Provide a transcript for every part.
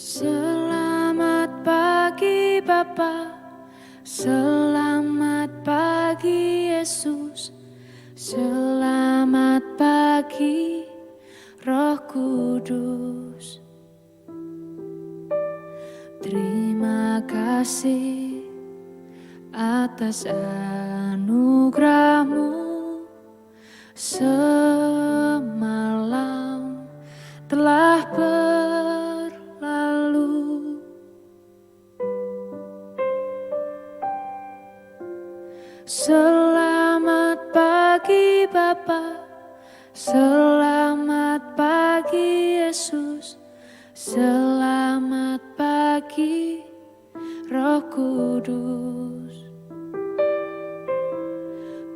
Selamat pagi Bapa, selamat pagi Yesus, selamat pagi Roh Kudus. Terima kasih atas anugerah-Mu semalam telah berlalu. Selamat pagi Bapa, selamat pagi Yesus, selamat pagi Roh Kudus.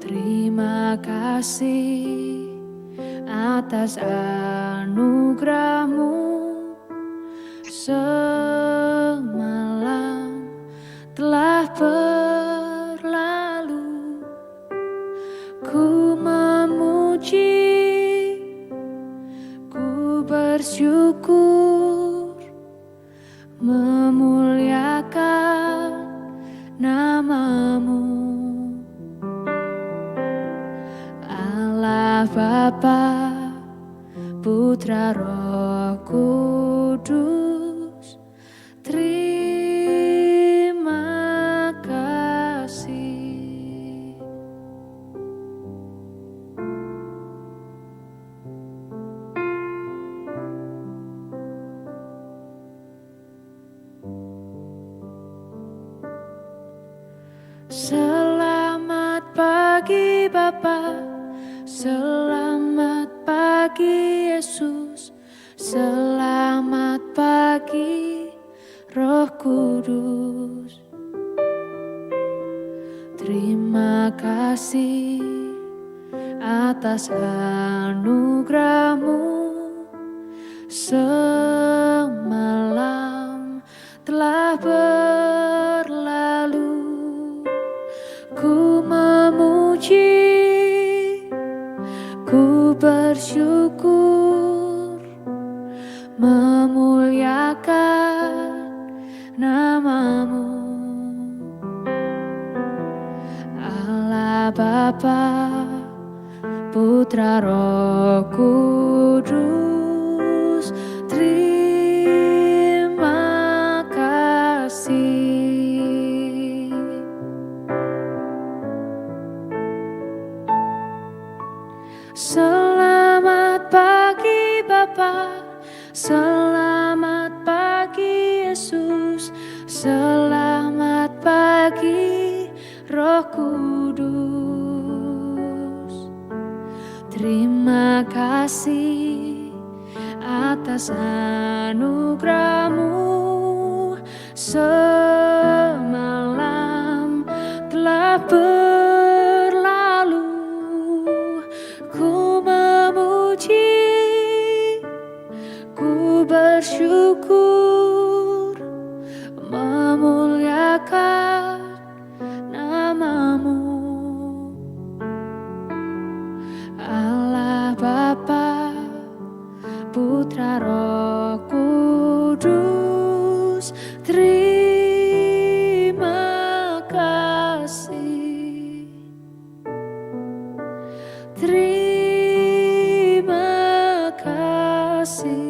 Terima kasih atas anugerah-Mu semalam telah berlalu. Ku memuji, ku bersyukur, memuliakan nama-Mu. Allah Bapa, Putra Roh Kudus, terima kasih. Selamat pagi Bapa, selamat pagi Yesus, selamat pagi Roh Kudus. Terima kasih atas anugerah-Mu semalam telah berlalu. Ku memuji, ku bersyukur, memuliakan nama-Mu. Allah Bapa, Putra Roh Kudus, terima kasih. Selamat pagi Bapa, selamat pagi Yesus, selamat pagi Roh Kudus. Terima kasih atas anugerah-Mu semalam telah berlalu. Ku memuji, ku bersyukur, memuliakan nama-Mu. Allah Bapa, Putra Roh Kudus, terima kasih. Terima kasih.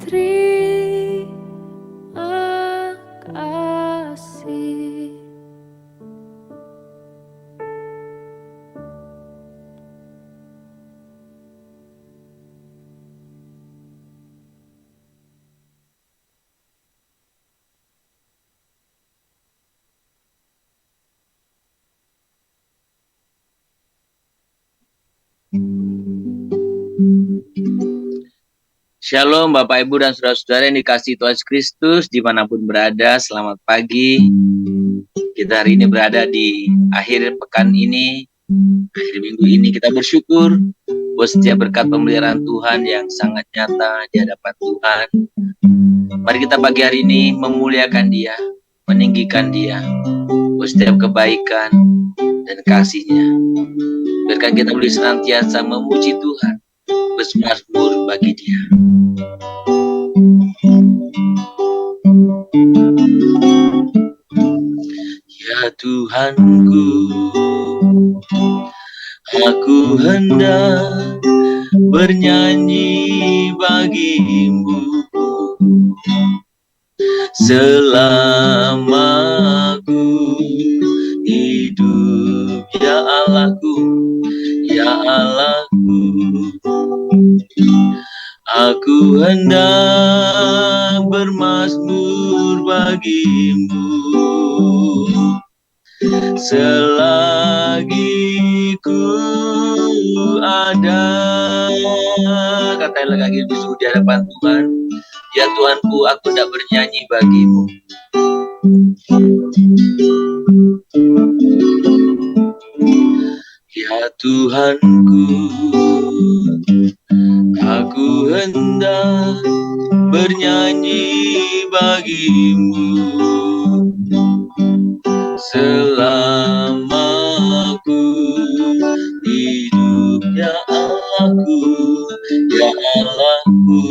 Terima kasih. Shalom Bapak Ibu dan Saudara-saudara yang dikasihi Tuhan Yesus Kristus dimanapun berada, selamat pagi. Kita hari ini berada di akhir pekan ini, akhir minggu ini kita bersyukur buat setiap berkat pemeliharaan Tuhan yang sangat nyata di hadapan Tuhan. Mari kita pagi hari ini memuliakan Dia, meninggikan Dia buat setiap kebaikan dan kasih-Nya. Biarkan kita boleh senantiasa memuji Tuhan, bermazmur bagi Dia. Ya Tuhanku, aku hendak bernyanyi bagimu selama aku hidup, ya Allahku, ya Allahku. Aku hendak bermazmur bagimu selagi ku ada. Katakanlah kaki bisu di hadapan Tuhan. Ya Tuhanku, aku hendak bernyanyi bagimu. Ya Tuhanku, aku hendak bernyanyi bagimu selama aku hidup, ya Allahku, ya Allahku.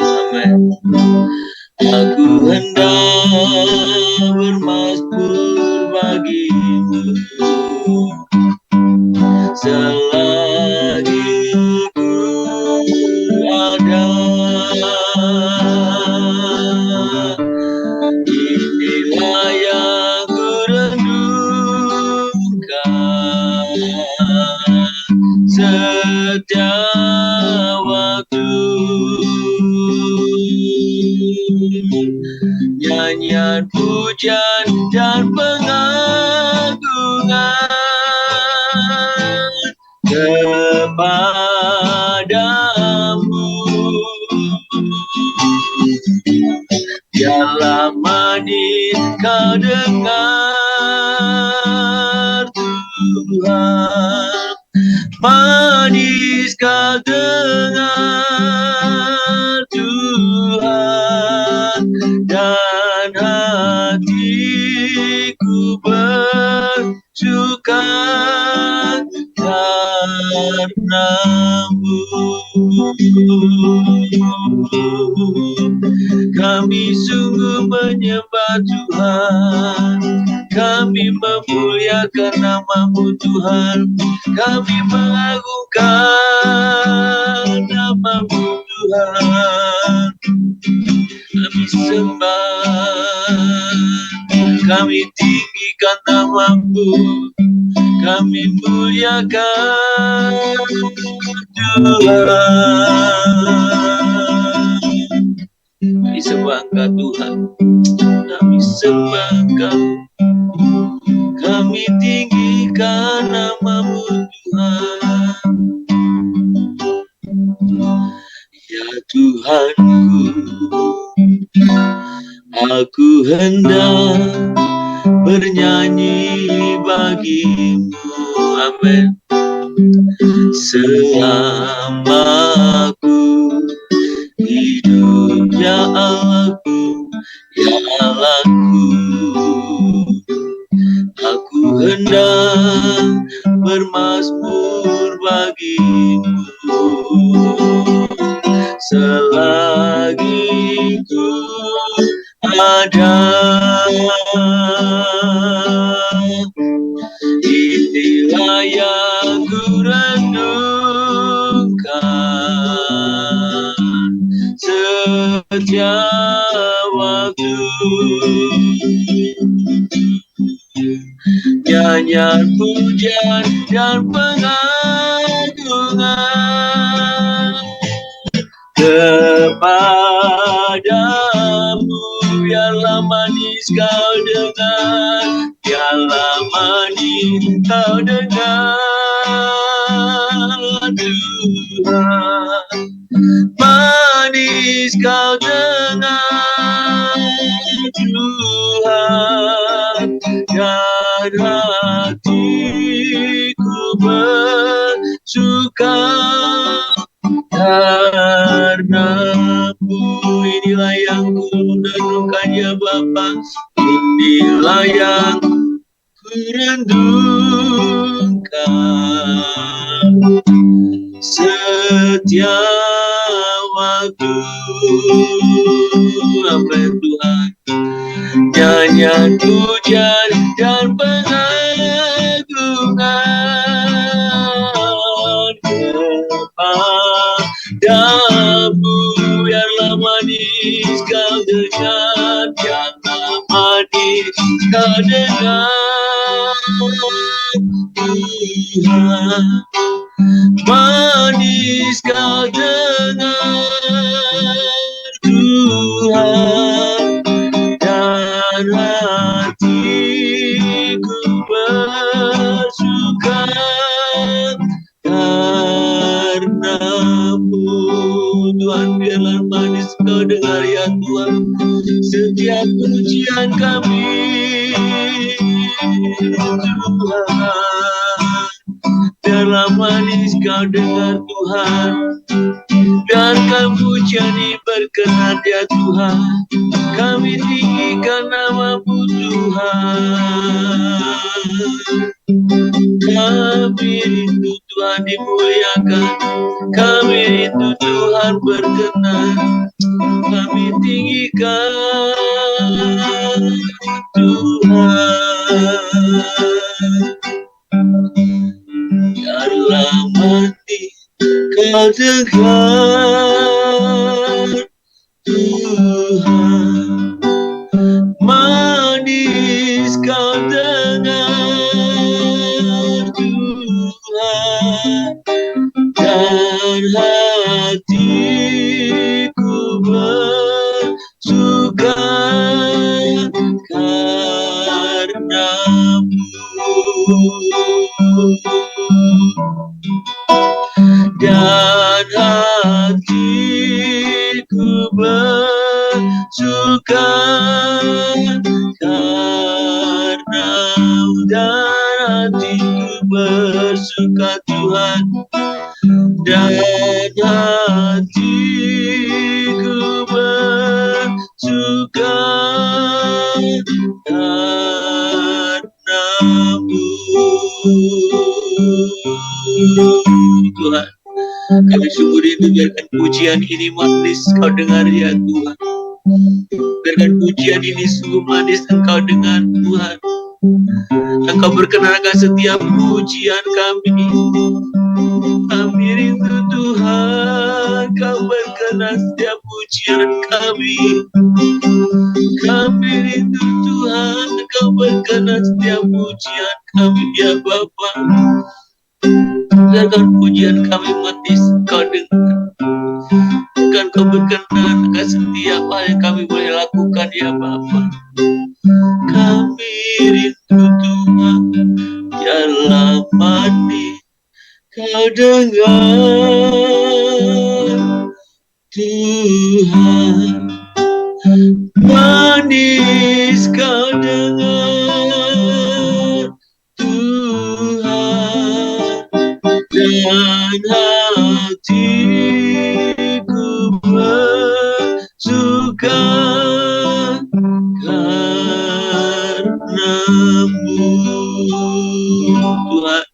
Amin. Aku hendak bermazmur bagimu selagi ku ada. Inilah yang ku renungkan setiap waktu, nyanyian pujian dan pengagungan kepadamu. Biarlah manis kau dengar Tuhan, manis kau dengar Tuhan, dan hatiku bersuka karenamu. Kami sungguh menyembah Tuhan, kami memuliakan nama-Mu Tuhan, kami mengagungkan nama-Mu Tuhan. Kami sembah, kami tinggikan nama-Mu, kami muliakan Tuhan. Kami sembah Engkau Tuhan, kami sembah Engkau, kami tinggikan nama-Mu Tuhan. Ya Tuhanku, aku hendak bernyanyi bagimu, amin, selama aku hidup, ya Allahku, ya Allahku. Aku hendak bermazmur bagimu selagi ku ada. Inilah yang ku renungkan setiap waktu, nyanyian pujian dan pengagungan kepadamu. Biarlah manis kau dengar, biarlah manis kau dengar Tuhan, manis kau dengar Tuhan, dan hatiku bersuka karenamu. Inilah yang ku renungkan, ya Bapa, inilah yang ku renungkan setiap Tuhan, Tuhan, nyanyian pujian dan pengagungan kepadamu. Biarlah manis kau dengar, biarlah manis kau dengar, Tuhan, manis kau dengar, Tuhan, dan hatiku bersuka karenamu. Tuhan, biarlah manis kau dengar ya Tuhan setiap pujian kami, Tuhan. Biarlah manis kau dengar Tuhan, biarkan pujian ini berkenan ya Tuhan. Kami tinggikan nama-Mu Tuhan. Kami rindu Tuhan dimuliakan, kami rindu Tuhan berkenan. Kami tinggikan Tuhan. Biarlah mati kau dengar, Tuhan, manis kau dengar, Tuhan, dan hatiku bersuka karenamu. Dan hatiku bersuka karenamu, dan hatiku bersuka Tuhan, dan hatiku bersuka karenamu. Tuhan, kami sungguh rindu, biarkan pujian ini manis kau dengar ya Tuhan. Biarkan pujian ini sungguh manis engkau dengar Tuhan. Engkau berkenankan setiap pujian kami. Kami rindu Tuhan, kau berkenan setiap pujian kami. Kami rindu Tuhan, kau berkenan setiap pujian kami ya Bapa. Biarkan pujian kami manis kau dengar. Bukan kau berkenan akan setiap hal yang kami boleh lakukan ya Bapa. Kami rindu Tuhan, biarlah manis kau dengar, Tuhan, manis kau dengar, Tuhan, dan hatiku bersuka karenamu. Tuhan,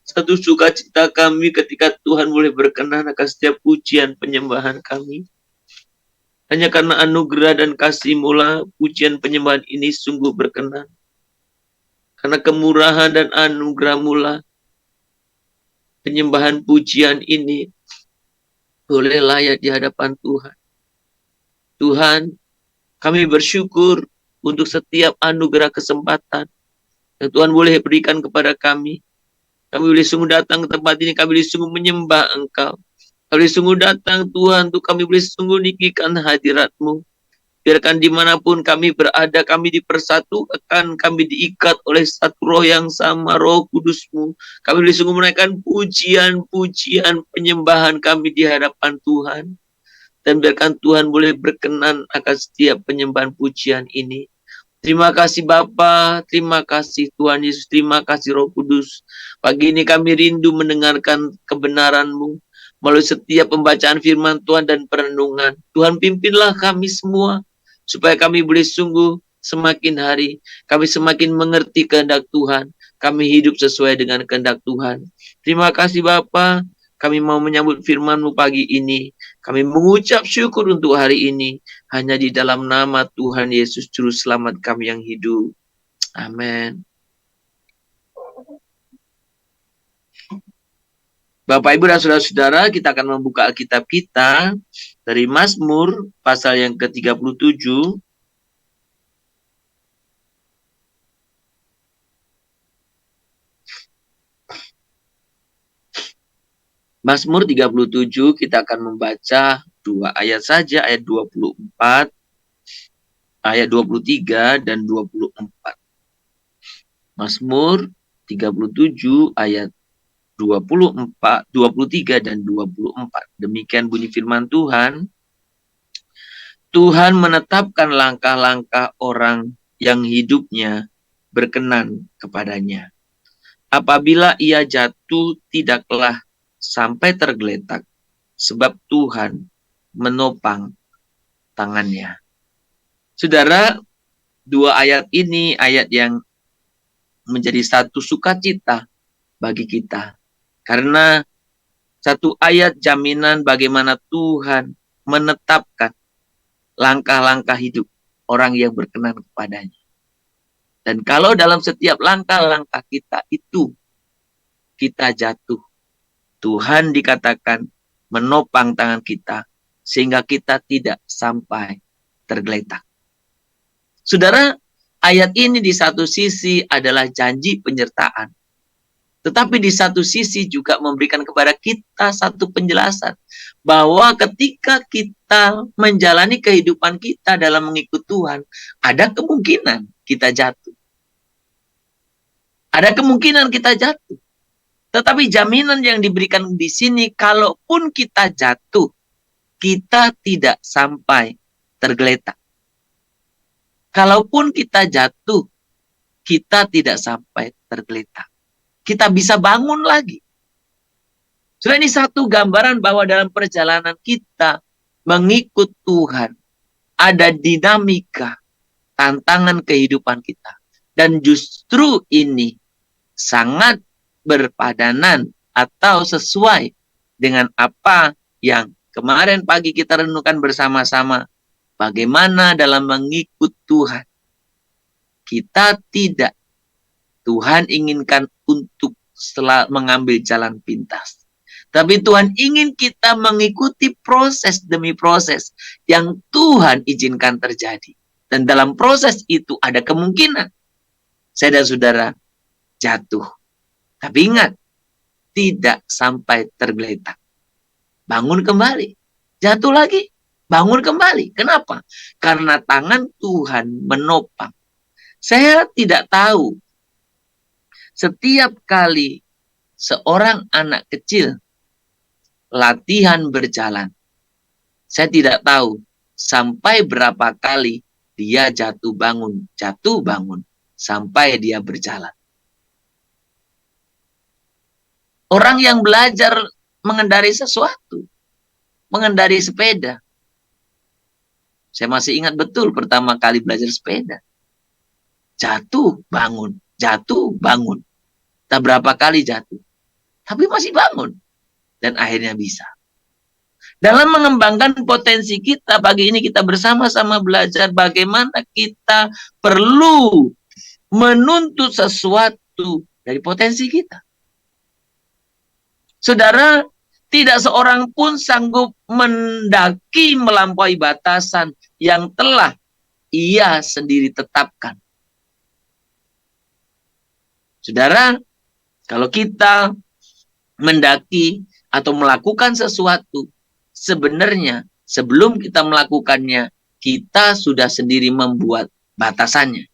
satu sukacita kami ketika Tuhan boleh berkenan akan setiap pujian penyembahan kami. Hanya karena anugerah dan kasih-Mu lah pujian penyembahan ini sungguh berkenan. Karena kemurahan dan anugerah-Mu lah penyembahan pujian ini boleh layak di hadapan Tuhan. Tuhan, kami bersyukur untuk setiap anugerah kesempatan yang Tuhan boleh berikan kepada kami. Kami boleh sungguh datang ke tempat ini, kami boleh sungguh menyembah Engkau. Kami boleh sungguh datang Tuhan, untuk kami boleh sungguh ninggikan hadirat-Mu. Biarkan dimanapun kami berada, kami dipersatukan, kami diikat oleh satu roh yang sama, Roh Kudus-Mu. Kami boleh sungguh menaikkan pujian-pujian penyembahan kami di hadapan Tuhan. Dan biarkan Tuhan boleh berkenan akan setiap penyembahan pujian ini. Terima kasih Bapa, terima kasih Tuhan Yesus, terima kasih Roh Kudus. Pagi ini kami rindu mendengarkan kebenaran-Mu melalui setiap pembacaan firman Tuhan dan perenungan. Tuhan, pimpinlah kami semua, supaya kami boleh sungguh semakin hari, kami semakin mengerti kehendak Tuhan, kami hidup sesuai dengan kehendak Tuhan. Terima kasih Bapa, Kami mau menyambut firman-Mu pagi ini. Kami mengucap syukur untuk hari ini. Hanya di dalam nama Tuhan Yesus Juru Selamat kami yang hidup. Amin. Bapak, Ibu, dan saudara-saudara, kita akan membuka Alkitab kita dari Mazmur pasal yang ke-37. Mazmur 37 kita akan membaca 2 ayat saja, ayat 24, ayat 23 dan 24. Mazmur 37 ayat 24, 23 dan 24. Demikian bunyi firman Tuhan. Tuhan menetapkan langkah-langkah orang yang hidupnya berkenan kepadanya. Apabila ia jatuh, tidaklah sampai tergeletak, sebab Tuhan menopang tangannya. Saudara, 2 ayat ini ayat yang menjadi satu sukacita bagi kita. Karena satu ayat jaminan bagaimana Tuhan menetapkan langkah-langkah hidup orang yang berkenan kepadanya. Dan kalau dalam setiap langkah-langkah kita itu kita jatuh, Tuhan dikatakan menopang tangan kita sehingga kita tidak sampai tergeletak. Saudara, ayat ini di satu sisi adalah janji penyertaan. Tetapi di satu sisi juga memberikan kepada kita satu penjelasan bahwa ketika kita menjalani kehidupan kita dalam mengikut Tuhan, ada kemungkinan kita jatuh. Ada kemungkinan kita jatuh. Tetapi jaminan yang diberikan di sini, kalaupun kita jatuh, kita tidak sampai tergeletak. Kalaupun kita jatuh, kita tidak sampai tergeletak. Kita bisa bangun lagi. Sudah, ini satu gambaran bahwa dalam perjalanan kita mengikut Tuhan, ada dinamika, tantangan kehidupan kita. Dan justru ini sangat berpadanan atau sesuai dengan apa yang kemarin pagi kita renungkan bersama-sama. Bagaimana dalam mengikut Tuhan, kita tidak, Tuhan inginkan untuk mengambil jalan pintas. Tapi Tuhan ingin kita mengikuti proses demi proses yang Tuhan izinkan terjadi. Dan dalam proses itu ada kemungkinan saya dan saudara jatuh. Tapi ingat, tidak sampai tergeletak. Bangun kembali. Jatuh lagi, bangun kembali. Kenapa? Karena tangan Tuhan menopang. Saya tidak tahu, setiap kali seorang anak kecil latihan berjalan, saya tidak tahu sampai berapa kali dia jatuh bangun, sampai dia berjalan. Orang yang belajar mengendarai sesuatu, mengendarai sepeda. Saya masih ingat betul pertama kali belajar sepeda. Jatuh, bangun, jatuh, bangun. Tak berapa kali jatuh. Tapi masih bangun. Dan akhirnya bisa. Dalam mengembangkan potensi kita, pagi ini kita bersama-sama belajar bagaimana kita perlu menuntut sesuatu dari potensi kita. Saudara, tidak seorang pun sanggup mendaki melampaui batasan yang telah ia sendiri tetapkan. Saudara, kalau kita mendaki atau melakukan sesuatu, sebenarnya sebelum kita melakukannya, kita sudah sendiri membuat batasannya.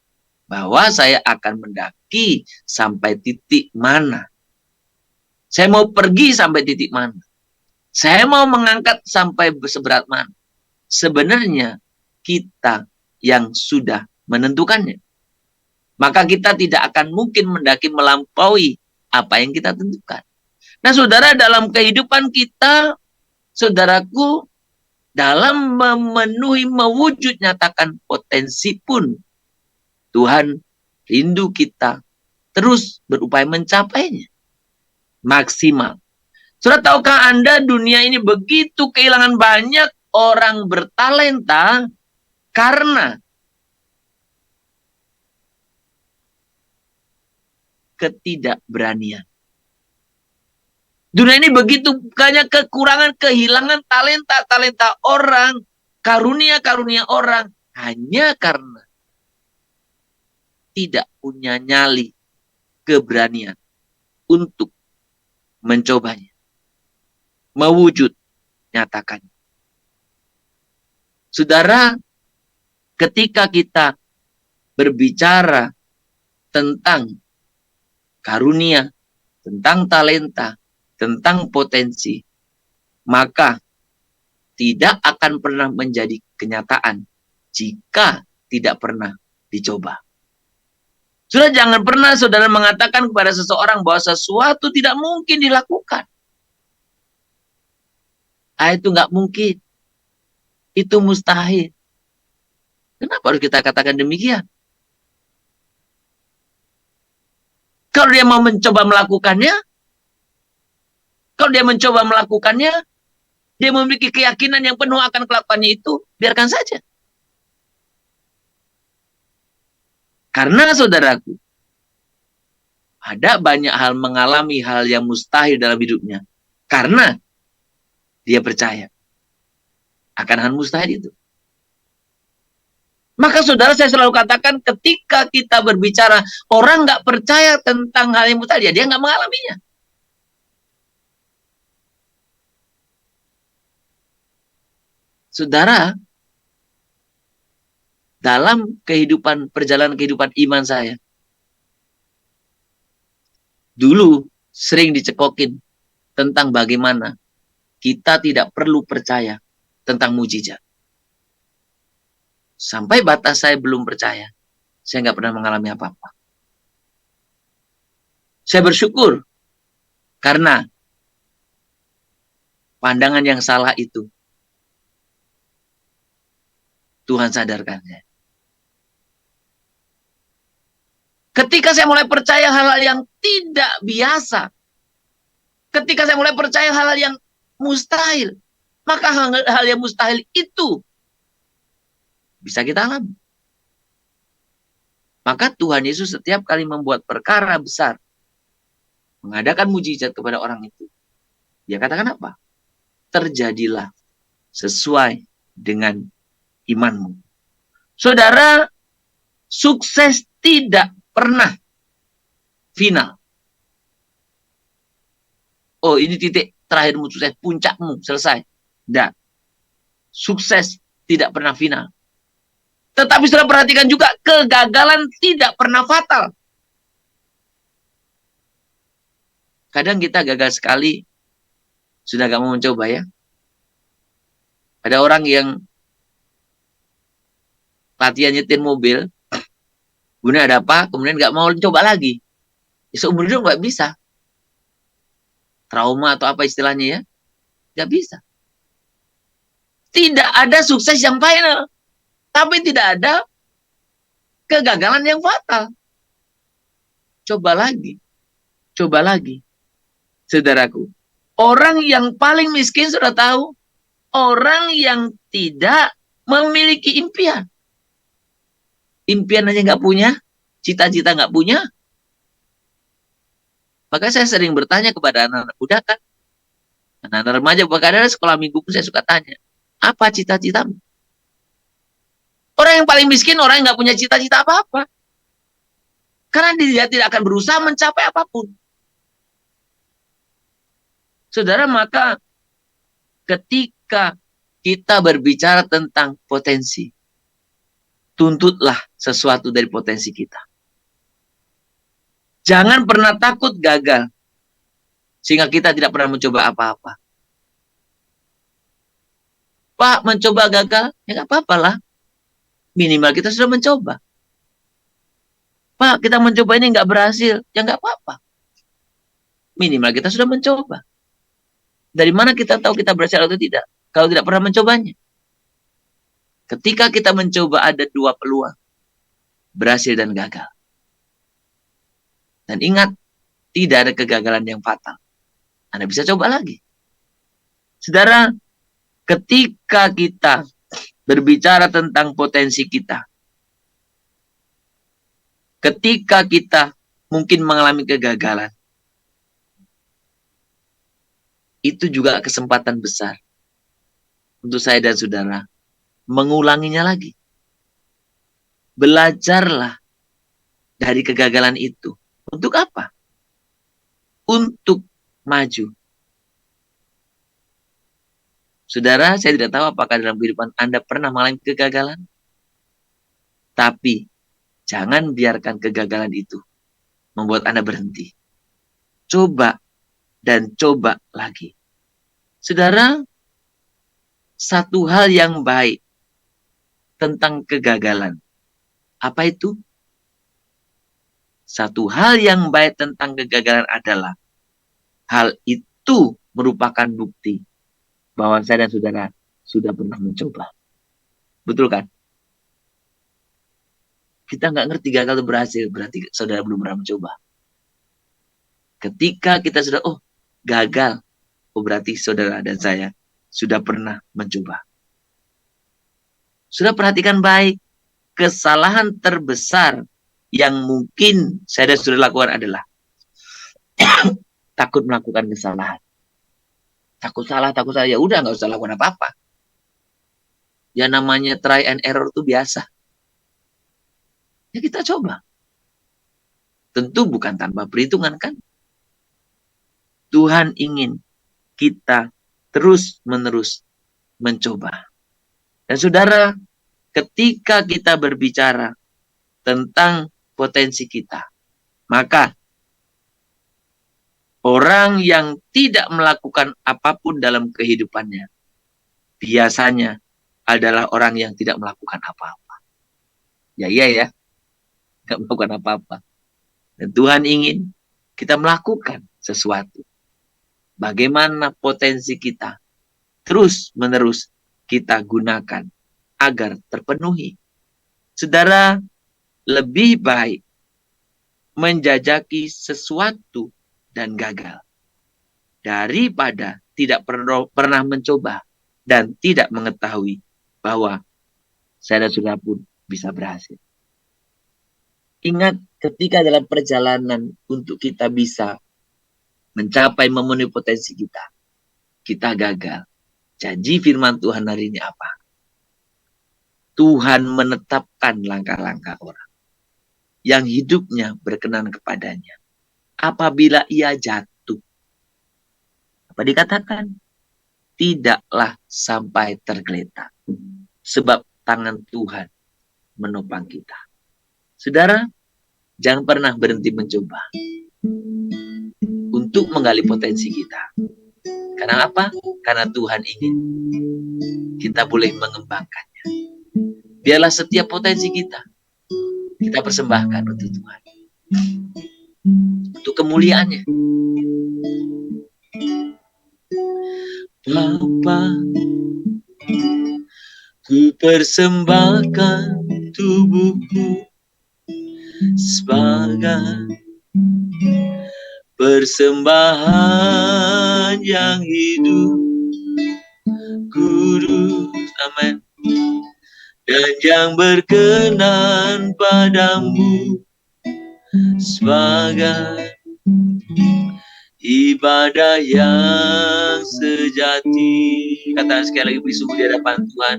Bahwa saya akan mendaki sampai titik mana. Saya mau pergi sampai titik mana. Saya mau mengangkat sampai seberat mana. Sebenarnya kita yang sudah menentukannya. Maka kita tidak akan mungkin mendaki melampaui apa yang kita tentukan. Nah, saudara, dalam kehidupan kita, saudaraku, dalam memenuhi, mewujud nyatakan potensi pun, Tuhan rindu kita terus berupaya mencapainya maksimal. Saudara, tahukah Anda dunia ini begitu kehilangan banyak orang bertalenta karena ketidakberanian. Dunia ini begitu banyak kekurangan, kehilangan talenta-talenta orang, karunia-karunia orang, hanya karena tidak punya nyali keberanian untuk mencobanya, mewujud nyatakan. Saudara, ketika kita berbicara tentang karunia, tentang talenta, tentang potensi, maka tidak akan pernah menjadi kenyataan jika tidak pernah dicoba. Sudah, jangan pernah saudara mengatakan kepada seseorang bahwa sesuatu tidak mungkin dilakukan. Itu nggak mungkin. Itu mustahil. Kenapa harus kita katakan demikian? Kalau dia mau mencoba melakukannya, dia memiliki keyakinan yang penuh akan kelakuannya itu, biarkan saja. Karena saudaraku, ada banyak hal mengalami hal yang mustahil dalam hidupnya. Karena dia percaya akan hal mustahil itu. Maka saudara, saya selalu katakan ketika kita berbicara, orang nggak percaya tentang hal yang mustahil, dia nggak mengalaminya. Saudara, dalam perjalanan kehidupan iman saya, dulu sering dicekokin tentang bagaimana kita tidak perlu percaya tentang mujizat. Sampai batas saya belum percaya, saya nggak pernah mengalami apa-apa. Saya bersyukur karena pandangan yang salah itu Tuhan sadarkan saya. Ketika saya mulai percaya hal-hal yang tidak biasa, ketika saya mulai percaya hal-hal yang mustahil, maka hal-hal yang mustahil itu bisa kita alami. Maka Tuhan Yesus setiap kali membuat perkara besar, mengadakan mujizat kepada orang itu, dia katakan apa? Terjadilah sesuai dengan imanmu. Saudara, sukses tidak pernah final. Oh, ini titik terakhirmu, sukses, puncakmu, selesai. Tidak. Sukses tidak pernah final. Tetapi sudah perhatikan juga, kegagalan tidak pernah fatal. Kadang kita gagal sekali, sudah gak mau mencoba ya. Ada orang yang latihan nyetir mobil, kemudian ada apa, kemudian gak mau coba lagi. Seumur hidup gak bisa. Trauma atau apa istilahnya ya, gak bisa. Tidak ada sukses yang final, tapi tidak ada kegagalan yang fatal. Coba lagi. Coba lagi. Saudaraku, orang yang paling miskin sudah tahu, orang yang tidak memiliki impian. Impian aja nggak punya, cita-cita nggak punya. Maka saya sering bertanya kepada anak-anak muda kan, anak-anak remaja, bahkan ada sekolah minggu pun saya suka tanya, apa cita-citamu? Orang yang paling miskin, orang yang nggak punya cita-cita apa-apa. Karena dia tidak akan berusaha mencapai apapun. Saudara, maka ketika kita berbicara tentang potensi, tuntutlah sesuatu dari potensi kita. Jangan pernah takut gagal, sehingga kita tidak pernah mencoba apa-apa. Pak, mencoba gagal, ya nggak apa-apa lah. Minimal kita sudah mencoba. Pak, kita mencoba ini nggak berhasil, ya nggak apa-apa. Minimal kita sudah mencoba. Dari mana kita tahu kita berhasil atau tidak? Kalau tidak pernah mencobanya. Ketika kita mencoba ada dua peluang, berhasil dan gagal. Dan ingat, tidak ada kegagalan yang fatal. Anda bisa coba lagi. Saudara, ketika kita berbicara tentang potensi kita, ketika kita mungkin mengalami kegagalan, itu juga kesempatan besar untuk saya dan saudara mengulanginya lagi. Belajarlah dari kegagalan itu. Untuk apa? Untuk maju. Saudara, saya tidak tahu apakah dalam kehidupan Anda pernah mengalami kegagalan. Tapi jangan biarkan kegagalan itu membuat Anda berhenti. Coba dan coba lagi. Saudara, satu hal yang baik tentang kegagalan. Apa itu? Satu hal yang baik tentang kegagalan adalah hal itu merupakan bukti bahwa saya dan saudara sudah pernah mencoba. Betul kan? Kita nggak ngerti gagal itu berhasil, berarti saudara belum pernah mencoba. Ketika kita sudah, gagal, berarti saudara dan saya sudah pernah mencoba. Sudah perhatikan baik, kesalahan terbesar yang mungkin saya dan saudara lakukan adalah takut melakukan kesalahan. Takut salah, ya udah nggak usah lakukan apa-apa. Ya namanya try and error itu biasa. Ya kita coba. Tentu bukan tanpa perhitungan kan. Tuhan ingin kita terus-menerus mencoba. Dan saudara, ketika kita berbicara tentang potensi kita, maka orang yang tidak melakukan apapun dalam kehidupannya biasanya adalah orang yang tidak melakukan apa-apa. Ya, nggak melakukan apa-apa. Dan Tuhan ingin kita melakukan sesuatu. Bagaimana potensi kita terus-menerus kita gunakan agar terpenuhi. Saudara, lebih baik menjajaki sesuatu dan gagal daripada tidak pernah mencoba dan tidak mengetahui bahwa saya dan saudara pun bisa berhasil. Ingat, ketika dalam perjalanan untuk kita bisa mencapai memenuhi potensi kita gagal. Janji firman Tuhan hari ini apa? Tuhan menetapkan langkah-langkah orang yang hidupnya berkenan kepadanya. Apabila ia jatuh, apa dikatakan? Tidaklah sampai tergeletak. Sebab tangan Tuhan menopang kita. Saudara, jangan pernah berhenti mencoba untuk menggali potensi kita. Karena apa? Karena Tuhan ingin kita boleh mengembangkannya. Biarlah setiap potensi kita persembahkan untuk Tuhan. Untuk kemuliaannya. Bapa, ku persembahkan tubuhku sebagai persembahan yang hidup, kudus, amin, dan yang berkenan padamu sebagai ibadah yang sejati. Katakan sekali lagi, bersungguh di hadapan Tuhan.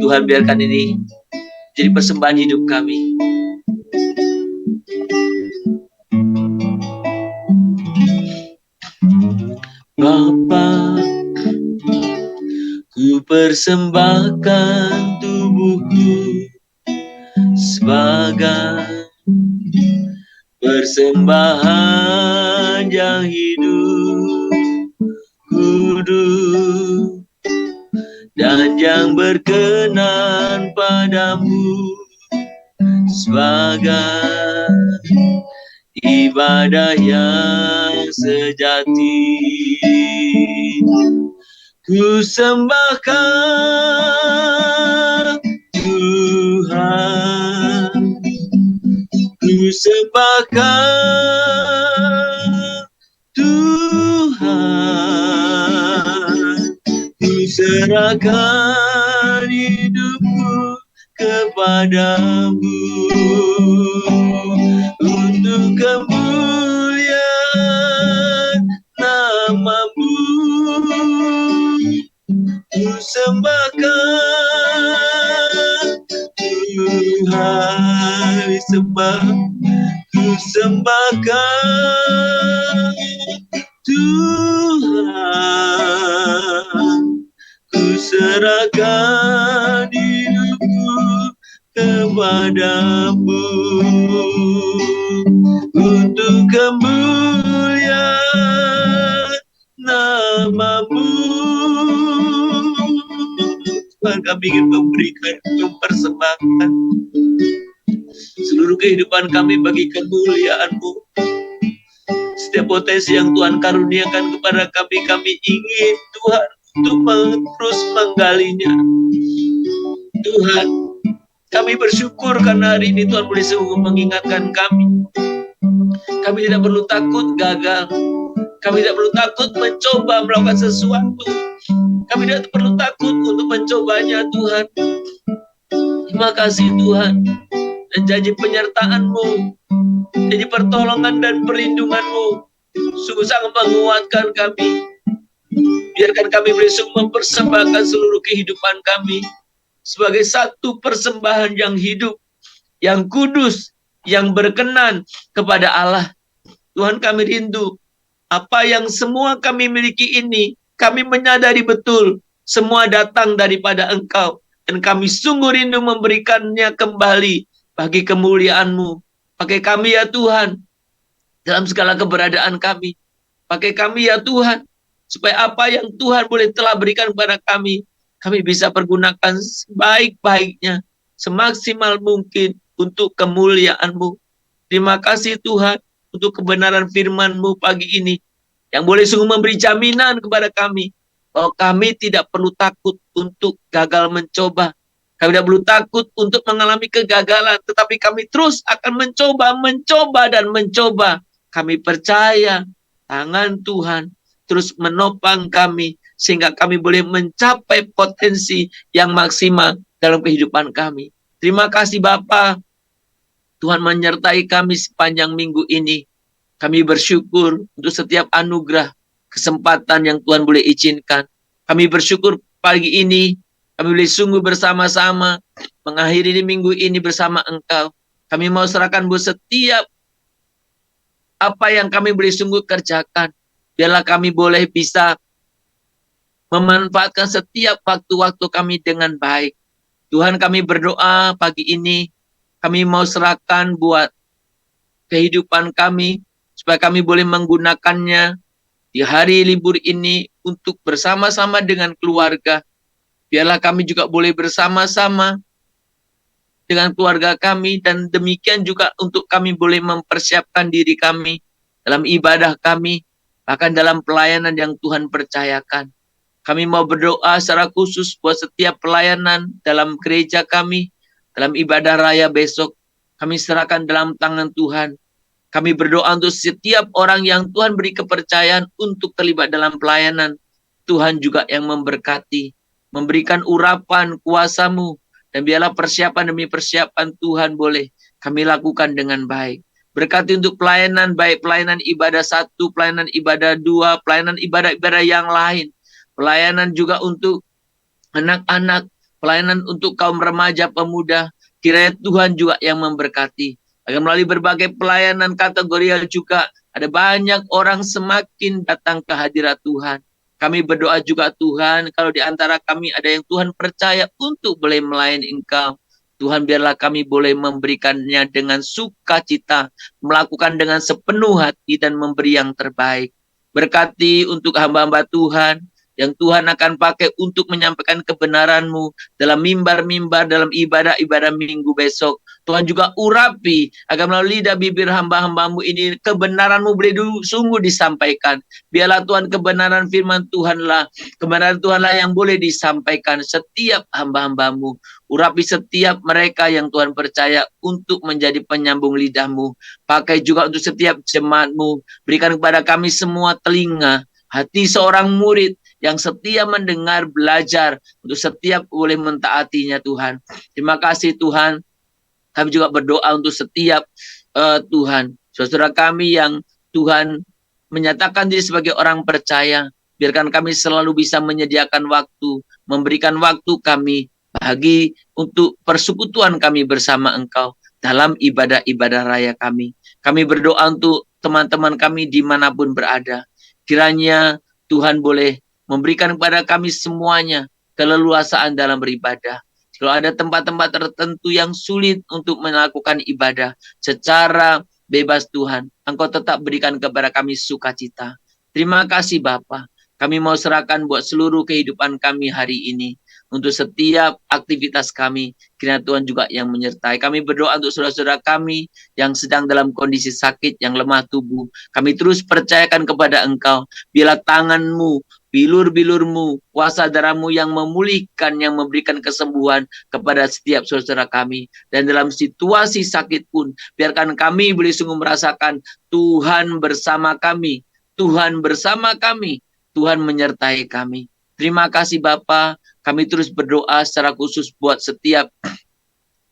Tuhan, biarkan ini jadi persembahan hidup kami. Bapa, ku persembahkan tubuhku sebagai persembahan yang hidup, kudus, dan yang berkenan padamu sebagai ibadah yang sejati. Ku sembahkan Tuhan, ku sembahkan Tuhan, serahkan hidupku kepadamu untuk kemuliaan namamu. Ku sembahkan Tuhan, sembah, ku sembahkan Tuhan, ku serahkan hidupku kepadamu untuk kemuliaan namamu. Tuhan, kami ingin memberikan, mempersembahkan seluruh kehidupan kami bagi kemuliaan-Mu. Setiap potensi yang Tuhan karuniakan kepada kami, kami ingin Tuhan untuk terus menggalinya. Tuhan, kami bersyukur karena hari ini Tuhan boleh sungguh mengingatkan kami. Kami tidak perlu takut gagal. Kami tidak perlu takut mencoba melakukan sesuatu. Kami tidak perlu takut untuk mencobanya, Tuhan. Terima kasih Tuhan. Dan janji penyertaan-Mu, janji pertolongan dan perlindungan-Mu sungguh sangat menguatkan kami. Biarkan kami boleh sungguh mempersembahkan seluruh kehidupan kami sebagai satu persembahan yang hidup, yang kudus, yang berkenan kepada Allah. Tuhan, kami rindu apa yang semua kami miliki ini, kami menyadari betul semua datang daripada Engkau. Dan kami sungguh rindu memberikannya kembali bagi kemuliaan-Mu. Pakai kami ya Tuhan, dalam segala keberadaan kami. Pakai kami ya Tuhan, supaya apa yang Tuhan boleh telah berikan kepada kami bisa pergunakan sebaik-baiknya, semaksimal mungkin untuk kemuliaan-Mu. Terima kasih Tuhan untuk kebenaran firman-Mu pagi ini, yang boleh sungguh memberi jaminan kepada kami, bahwa kami tidak perlu takut untuk gagal mencoba. Kami tidak perlu takut untuk mengalami kegagalan, tetapi kami terus akan mencoba dan mencoba. Kami percaya tangan Tuhan terus menopang kami, sehingga kami boleh mencapai potensi yang maksimal dalam kehidupan kami. Terima kasih Bapa, Tuhan menyertai kami sepanjang minggu ini. Kami bersyukur untuk setiap anugerah, kesempatan yang Tuhan boleh izinkan. Kami bersyukur pagi ini, kami boleh sungguh bersama-sama mengakhiri di minggu ini bersama Engkau. Kami mau serahkan buat setiap apa yang kami boleh sungguh kerjakan. Biarlah kami boleh bisa memanfaatkan setiap waktu-waktu kami dengan baik. Tuhan, kami berdoa pagi ini, kami mau serahkan buat kehidupan kami, supaya kami boleh menggunakannya di hari libur ini untuk bersama-sama dengan keluarga. Biarlah kami juga boleh bersama-sama dengan keluarga kami, dan demikian juga untuk kami boleh mempersiapkan diri kami dalam ibadah kami, bahkan dalam pelayanan yang Tuhan percayakan. Kami mau berdoa secara khusus buat setiap pelayanan dalam gereja kami, dalam ibadah raya besok. Kami serahkan dalam tangan Tuhan. Kami berdoa untuk setiap orang yang Tuhan beri kepercayaan untuk terlibat dalam pelayanan. Tuhan juga yang memberkati, memberikan urapan kuasa-Mu, dan biarlah persiapan demi persiapan Tuhan boleh kami lakukan dengan baik. Berkati untuk pelayanan, baik pelayanan ibadah 1, pelayanan ibadah 2, pelayanan ibadah-ibadah yang lain. Pelayanan juga untuk anak-anak, pelayanan untuk kaum remaja pemuda. Kiranya Tuhan juga yang memberkati. Agar melalui berbagai pelayanan kategorial juga, ada banyak orang semakin datang ke hadirat Tuhan. Kami berdoa juga Tuhan, kalau di antara kami ada yang Tuhan percaya untuk boleh melayani Engkau, Tuhan biarlah kami boleh memberikannya dengan sukacita, melakukan dengan sepenuh hati dan memberi yang terbaik. Berkati untuk hamba-hamba Tuhan, yang Tuhan akan pakai untuk menyampaikan kebenaran-Mu dalam mimbar-mimbar, dalam ibadah-ibadah minggu besok. Tuhan juga urapi agar melalui lidah bibir hamba-hamba-Mu ini kebenaran-Mu boleh sungguh disampaikan. Biarlah Tuhan kebenaran firman Tuhanlah, kebenaran Tuhanlah yang boleh disampaikan setiap hamba-hamba-Mu. Urapi setiap mereka yang Tuhan percaya untuk menjadi penyambung lidah-Mu. Pakai juga untuk setiap jemaat-Mu. Berikan kepada kami semua telinga, hati seorang murid yang setia mendengar, belajar, untuk setiap boleh mentaatinya Tuhan. Terima kasih Tuhan. Kami juga berdoa untuk setiap Tuhan, saudara kami yang Tuhan menyatakan diri sebagai orang percaya. Biarkan kami selalu bisa menyediakan waktu, memberikan waktu kami bagi untuk persekutuan kami bersama Engkau dalam ibadah-ibadah raya kami. Kami berdoa untuk teman-teman kami dimanapun berada. Kiranya Tuhan boleh memberikan kepada kami semuanya keleluasaan dalam beribadah. Kalau ada tempat-tempat tertentu yang sulit untuk melakukan ibadah secara bebas Tuhan, Engkau tetap berikan kepada kami sukacita. Terima kasih Bapa. Kami mau serahkan buat seluruh kehidupan kami hari ini. Untuk setiap aktivitas kami, kiranya Tuhan juga yang menyertai. Kami berdoa untuk saudara-saudara kami yang sedang dalam kondisi sakit, yang lemah tubuh. Kami terus percayakan kepada Engkau. Bila tangan-Mu, bilur-bilur-Mu, kuasa darah-Mu yang memulihkan, yang memberikan kesembuhan kepada setiap saudara kami. Dan dalam situasi sakit pun, biarkan kami boleh sungguh merasakan Tuhan bersama kami. Tuhan bersama kami. Tuhan menyertai kami. Terima kasih Bapa. Kami terus berdoa secara khusus buat setiap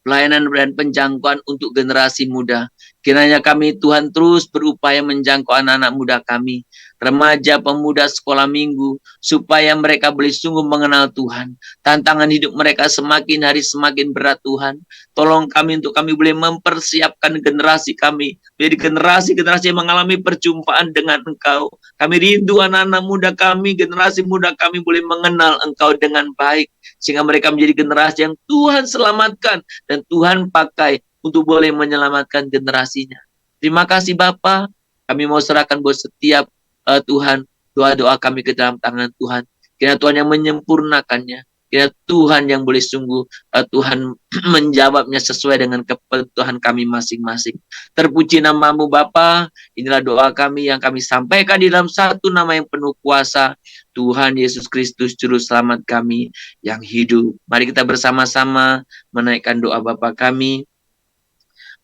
pelayanan dan penjangkauan untuk generasi muda. Kiranya kami Tuhan terus berupaya menjangkau anak-anak muda kami, remaja, pemuda, sekolah minggu, supaya mereka boleh sungguh mengenal Tuhan. Tantangan hidup mereka semakin hari semakin berat Tuhan. Tolong kami untuk kami boleh mempersiapkan generasi kami, menjadi generasi-generasi yang mengalami perjumpaan dengan Engkau. Kami rindu anak-anak muda kami, generasi muda kami boleh mengenal Engkau dengan baik, sehingga mereka menjadi generasi yang Tuhan selamatkan dan Tuhan pakai untuk boleh menyelamatkan generasinya. Terima kasih Bapa. Kami mau serahkan buat setiap Tuhan, doa-doa kami ke dalam tangan Tuhan. Kiranya Tuhan yang menyempurnakannya. Kiranya Tuhan yang boleh sungguh Tuhan menjawabnya sesuai dengan kebutuhan kami masing-masing. Terpuji namamu Bapa. Inilah doa kami yang kami sampaikan di dalam satu nama yang penuh kuasa, Tuhan Yesus Kristus Juru Selamat kami yang hidup. Mari kita bersama-sama menaikkan doa Bapa kami.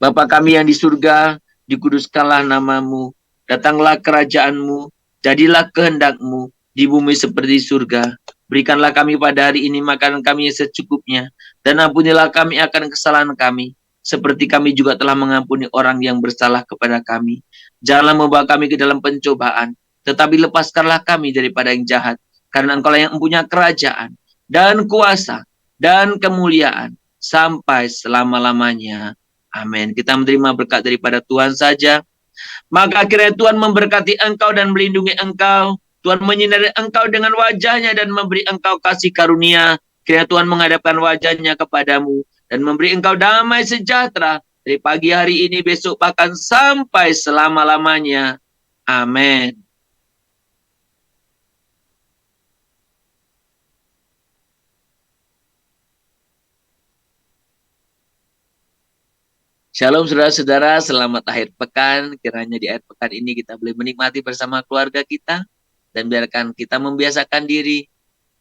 Bapa kami yang di surga, dikuduskanlah namamu, datanglah kerajaanmu, jadilah kehendak-Mu di bumi seperti surga. Berikanlah kami pada hari ini makanan kami yang secukupnya, dan ampunilah kami akan kesalahan kami, seperti kami juga telah mengampuni orang yang bersalah kepada kami. Janganlah membawa kami ke dalam pencobaan, tetapi lepaskanlah kami daripada yang jahat, karena Engkau yang mempunyai kerajaan, dan kuasa, dan kemuliaan, sampai selama-lamanya. Amin. Kita menerima berkat daripada Tuhan saja. Maka kiranya Tuhan memberkati engkau dan melindungi engkau. Tuhan menyinari engkau dengan wajahnya dan memberi engkau kasih karunia. Kiranya Tuhan menghadapkan wajahnya kepadamu dan memberi engkau damai sejahtera dari pagi hari ini, besok, bahkan sampai selama-lamanya. Amin. Shalom saudara-saudara, selamat akhir pekan. Kiranya di akhir pekan ini kita boleh menikmati bersama keluarga kita. Dan biarkan kita membiasakan diri.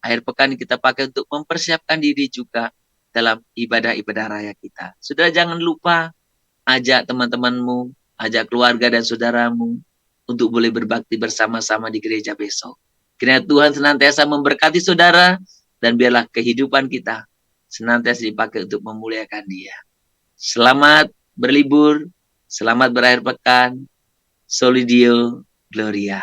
Akhir pekan kita pakai untuk mempersiapkan diri juga dalam ibadah-ibadah raya kita. Saudara jangan lupa ajak teman-temanmu, ajak keluarga dan saudaramu untuk boleh berbakti bersama-sama di gereja besok. Kiranya Tuhan senantiasa memberkati saudara dan biarlah kehidupan kita senantiasa dipakai untuk memuliakan Dia. Selamat berlibur, selamat berakhir pekan, Soli Deo Gloria.